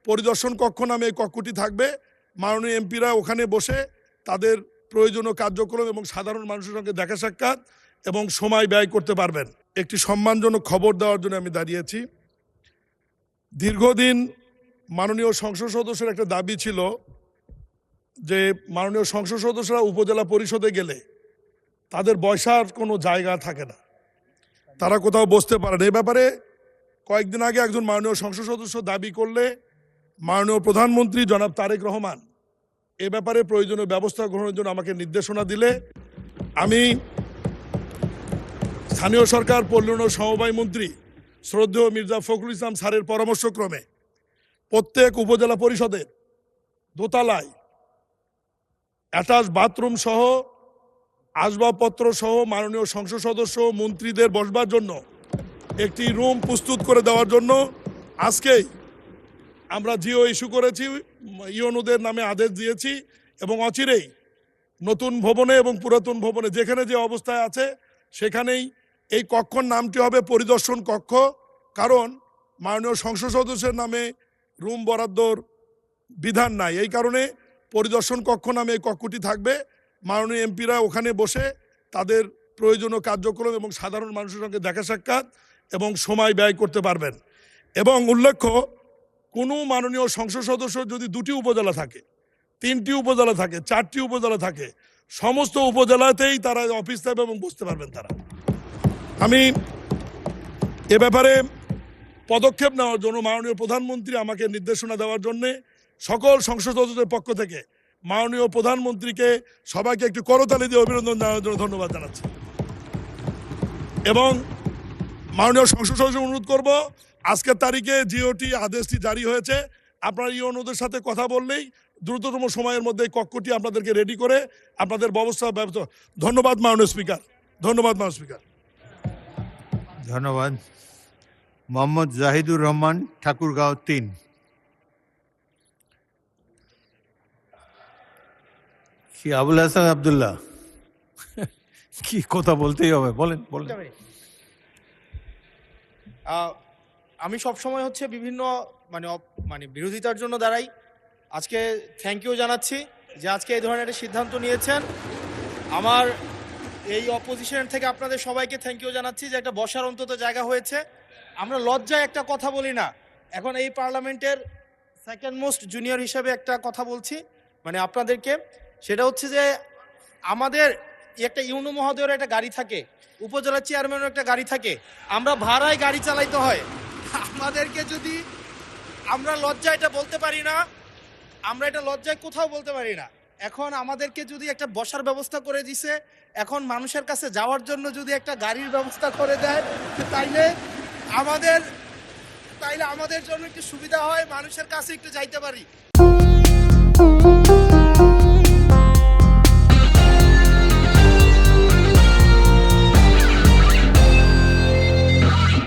পরিদর্শন কক্ষ নামে এই কক্ষটি থাকবে। মাননীয় এমপিরা ওখানে বসে তাদের প্রয়োজনীয় কার্যক্রম এবং সাধারণ মানুষের সঙ্গে দেখা সাক্ষাৎ এবং সময় ব্যয় করতে পারবেন। একটি সম্মানজনক খবর দেওয়ার জন্য আমি দাঁড়িয়েছি। দীর্ঘদিন মাননীয় সংসদ সদস্যের একটা দাবি ছিল যে মাননীয় সংসদ সদস্যরা উপজেলা পরিষদে গেলে তাদের বসার কোনো জায়গা থাকে না, তারা কোথাও বসতে পারে না। এ ব্যাপারে কয়েকদিন আগে একজন মাননীয় সংসদ সদস্য দাবি করলে মাননীয় প্রধানমন্ত্রী জনাব তারেক রহমান এ ব্যাপারে প্রয়োজনীয় ব্যবস্থা গ্রহণের জন্য আমাকে নির্দেশনা দিলে আমি স্থানীয় সরকার পল্লী উন্নয়ন সমবায় মন্ত্রী শ্রদ্ধেয় মির্জা ফখরুল ইসলাম স্যারের পরামর্শক্রমে প্রত্যেক উপজেলা পরিষদের দোতলায় অ্যাটাচ বাথরুম সহ আসবাবপত্র সহ মাননীয় সংসদ সদস্য মন্ত্রীদের বসবার জন্য একটি রুম প্রস্তুত করে দেওয়ার জন্য আজকেই আমরা জিও ইস্যু করেছি, ইউনোদের নামে আদেশ দিয়েছি এবং অচিরেই নতুন ভবনে এবং পুরাতন ভবনে যেখানে যে অবস্থায় আছে সেখানেই এই কক্ষর নামটি হবে পরিদর্শন কক্ষ। কারণ মাননীয় সংসদ সদস্যের নামে রুম বরাদ্দর বিধান নাই, এই কারণে পরিদর্শন কক্ষ নামে এই কক্ষটি থাকবে। মাননীয় এমপিরা ওখানে বসে তাদের প্রয়োজনীয় কার্যক্রম এবং সাধারণ মানুষের সঙ্গে দেখা সাক্ষাৎ এবং সময় ব্যয় করতে পারবেন। এবং উল্লেখ্য, কোনো মাননীয় সংসদ সদস্য যদি 2টি উপজেলা থাকে, 3টি উপজেলা থাকে, 4টি উপজেলা থাকে, সমস্ত উপজেলাতেই তারা অফিস থাকবে এবং বসতে পারবেন তারা। আমি এ ব্যাপারে পদক্ষেপ নেওয়ার জন্য মাননীয় প্রধানমন্ত্রী আমাকে নির্দেশনা দেওয়ার জন্যে সকল সংসদ সদস্যদের পক্ষ থেকে মাননীয় প্রধানমন্ত্রীকে সবাইকে একটু করতালি দিয়ে অভিনন্দন জানানোর জন্য ধন্যবাদ জানাচ্ছি। এবং মাননীয় সংসদ সদস্য অনুরোধ করব, আজকের তারিখে জিওটি আদেশটি জারি হয়েছে, আপনারা ইউনোদের সাথে কথা বললেই দ্রুততম সময়ের মধ্যে কক্ষটি আপনাদেরকে রেডি করে আপনাদের ব্যবস্থা। ধন্যবাদ মাননীয় স্পিকার, ধন্যবাদ মাননীয় স্পিকার। ধন্যবাদ। মোহাম্মদ জাহিদুর রহমান, ঠাকুরগাঁও 3। কি আবুল হাসান আব্দুল্লাহ, কি কথা বলতেই হবে, বলেন বলেন। আমি সবসময় হচ্ছে বিভিন্ন মানে বিরোধিতার জন্য দাঁড়াই। আজকে থ্যাংক ইউ জানাচ্ছি যে আজকে এই ধরনের একটা সিদ্ধান্ত নিয়েছেন। আমার এই অপোজিশন থেকে আপনাদের সবাইকে থ্যাংক ইউ জানাচ্ছি যে একটা বসার অন্তত জায়গা হয়েছে। আমরা লজ্জায় একটা কথা বলি না, এখন এই পার্লামেন্টের সেকেন্ড মোস্ট জুনিয়র হিসেবে একটা কথা বলছি মানে আপনাদেরকে, সেটা হচ্ছে যে আমাদের একটা ইউনো মহোদয়ের একটা গাড়ি থাকে, উপজেলা চেয়ারম্যানের একটা গাড়ি থাকে, আমরা ভাড়ায় গাড়ি চালাইতে হয়। আমাদেরকে যদি আমরা লজ্জায় এটা বলতে পারি না, আমরা এটা লজ্জায় কোথাও বলতে পারি না। এখন আমাদেরকে যদি একটা বসার ব্যবস্থা করে দিছে, এখন মানুষের কাছে যাওয়ার জন্য যদি একটা গাড়ির ব্যবস্থা করে দেয় তাইলে আমাদের জন্য একটু সুবিধা হয়, মানুষের কাছে একটু যাইতে পারি।